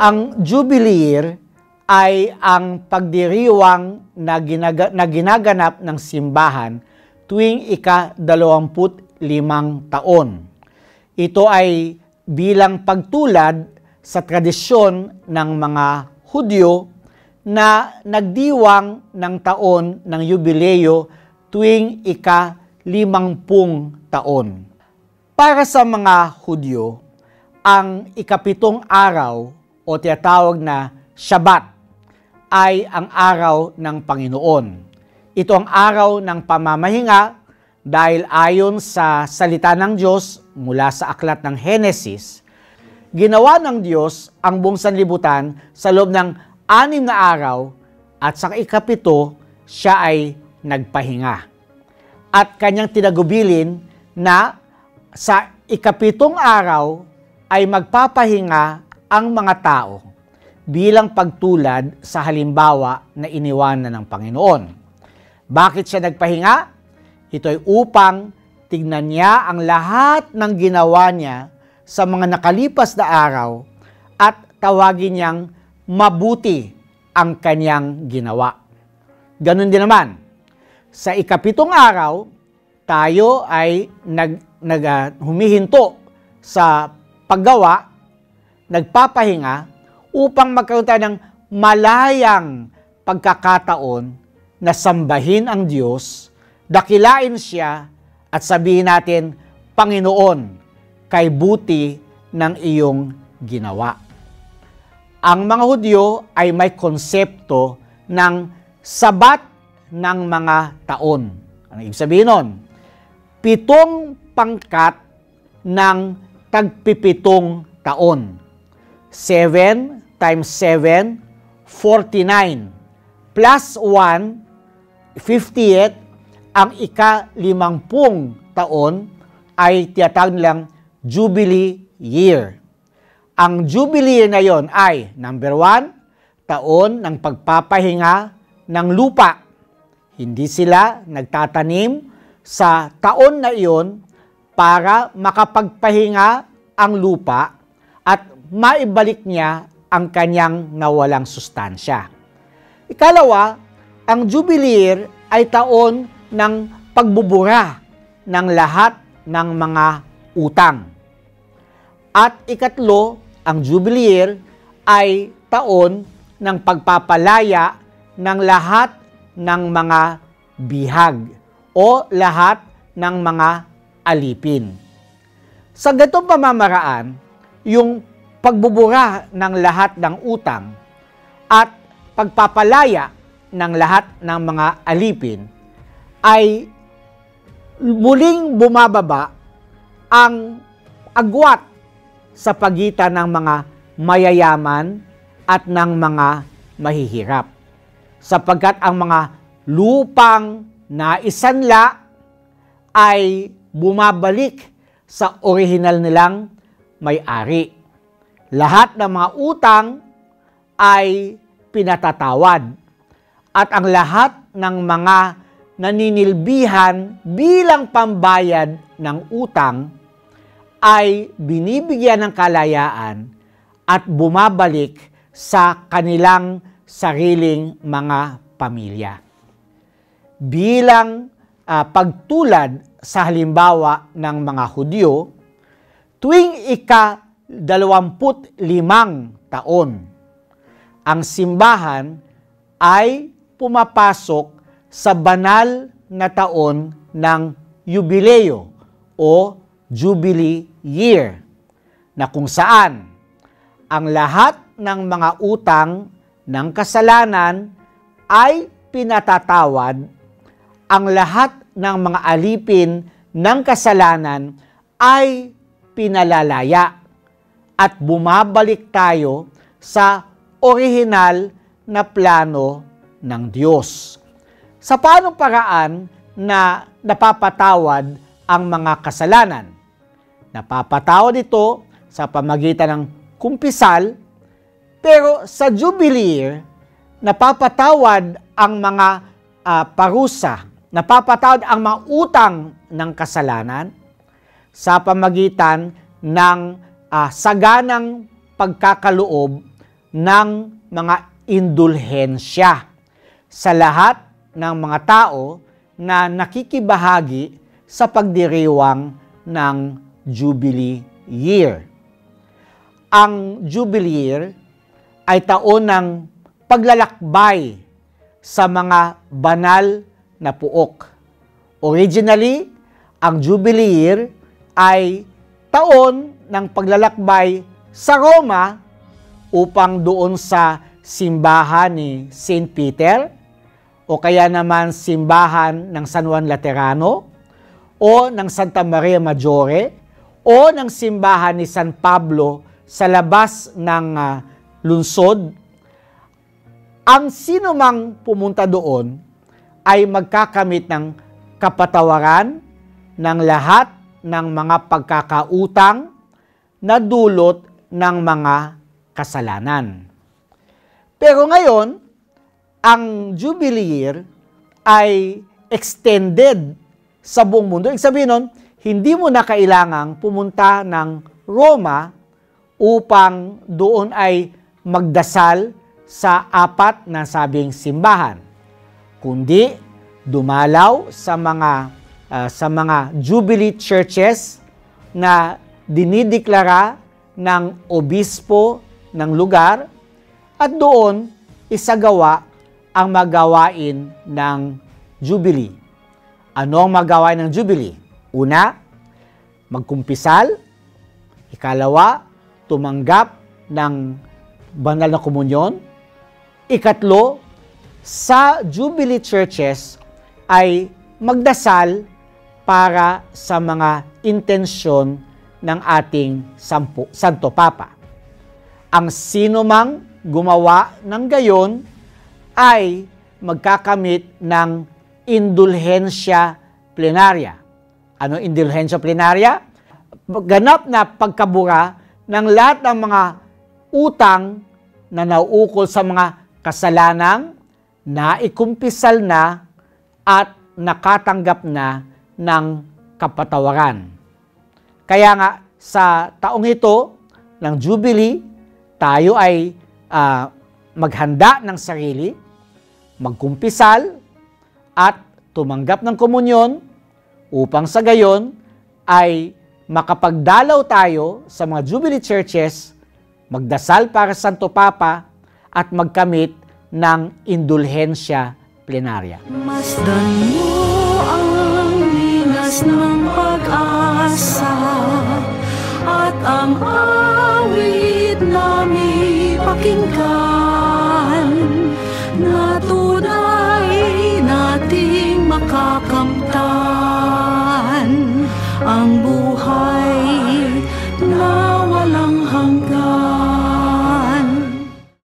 Ang Jubilee Year ay ang pagdiriwang na ginaganap ng simbahan tuwing ika-25 taon. Ito ay bilang pagtulad sa tradisyon ng mga Hudyo na nagdiwang ng taon ng yubileo tuwing ika-50 taon. Para sa mga Hudyo, ang ika-7 araw o tinatawag na Shabbat ay ang araw ng Panginoon. Ito ang araw ng pamamahinga dahil ayon sa salita ng Diyos mula sa aklat ng Henesis, ginawa ng Diyos ang buong sanlibutan sa loob ng 6 na araw at sa ika-7 siya ay nagpahinga. At kanyang tinagubilin na sa ika-7 araw ay magpapahinga ang mga tao bilang pagtulad sa halimbawa na iniwanan ng Panginoon. Bakit siya nagpahinga? Ito ay upang tignan niya ang lahat ng ginawa niya sa mga nakalipas na araw at tawagin niyang mabuti ang kanyang ginawa. Ganun din naman, sa ika-7 araw, tayo ay humihinto sa paggawa, nagpapahinga, upang magkaroon tayo ng malayang pagkakataon na sambahin ang Diyos, dakilain siya at sabihin natin, Panginoon, kay buti ng iyong ginawa. Ang mga Hudyo ay may konsepto ng sabat ng mga taon. Ano ibig sabihin nun? 7 pangkat ng tagpipitong taon. 7 times 7, 49. Plus 1, 58. Ang ika-50 taon ay tinatawag nilang Jubilee Year. Ang Jubilee Year na yon ay, number 1, taon ng pagpapahinga ng lupa. Hindi sila nagtatanim sa taon na iyon para makapagpahinga ang lupa at maibalik niya ang kanyang nawalang sustansya. Ikalawa, ang Jubilee Year ay taon ng pagbubura ng lahat ng mga utang. At ikatlo, ang Jubilee Year ay taon ng pagpapalaya ng lahat ng mga bihag o lahat ng mga alipin. Sa ganitong pamamaraan, yung pagbubura ng lahat ng utang at pagpapalaya ng lahat ng mga alipin ay muling bumababa ang agwat sa pagitan ng mga mayayaman at ng mga mahihirap. Sapagkat ang mga lupang naisanla ay bumabalik sa orihinal nilang may-ari. Lahat ng mga utang ay pinatatawad at ang lahat ng mga naninilbihan bilang pambayad ng utang ay binibigyan ng kalayaan at bumabalik sa kanilang sariling mga pamilya. Bilang pagtulad sa halimbawa ng mga Hudyo, tuwing ika-25 taon, ang simbahan ay pumapasok sa banal na taon ng yubileo o Jubilee Year, na kung saan ang lahat ng mga utang ng kasalanan ay pinatatawad, ang lahat ng mga alipin ng kasalanan ay pinalalaya at bumabalik tayo sa orihinal na plano ng Diyos. Sa paanong paraan na napapatawad ang mga kasalanan? Napapatawad ito sa pamagitan ng kumpisal, pero sa Jubilee Year, napapatawad ang mga parusa, napapatawad ang mga utang ng kasalanan sa pamagitan ng saganang pagkakaloob ng mga indulhensya sa lahat ng mga tao na nakikibahagi sa pagdiriwang ng Jubilee Year. Ang Jubilee Year ay taon ng paglalakbay sa mga banal na puok. Originally, ang Jubilee Year ay taon ng paglalakbay sa Roma upang doon sa simbahan ni St. Peter o kaya naman simbahan ng San Juan Laterano o ng Santa Maria Maggiore o ng simbahan ni San Pablo sa labas ng lungsod. Ang sino mang pumunta doon ay magkakamit ng kapatawaran ng lahat ng mga pagkakautang na dulot ng mga kasalanan. Pero ngayon, ang Jubilee Year ay extended sa buong mundo. Ibig sabihin nun, hindi mo na kailangang pumunta ng Roma upang doon ay magdasal sa apat na sabing simbahan, kundi dumalaw sa mga Jubilee churches na dinideklara ng obispo ng lugar at doon isagawa ang magawain ng Jubilee. Ano ang magawain ng Jubilee? Una, magkumpisal. Ikalawa, tumanggap ng banal na komunyon. Ikatlo, sa Jubilee churches ay magdasal para sa mga intensyon ng ating Santo Papa. Ang sino mang gumawa ng gayon ay magkakamit ng indulhensya plenarya. Ano indulhensya plenarya? Ganap na pagkabura ng lahat ng mga utang na nauukol sa mga kasalanang naikumpisal na at nakatanggap na ng kapatawaran. Kaya nga sa taong ito ng Jubilee, tayo ay maghanda ng sarili, magkumpisal, at tumanggap ng komunyon upang sa gayon ay makapagdalaw tayo sa mga Jubilee churches, magdasal para sa Santo Papa, at magkamit ng indulhensya plenarya. Masdan mo ang linas ng pag-asa at ang awit namin pakinggan na tunay nating makakamtan ang buhay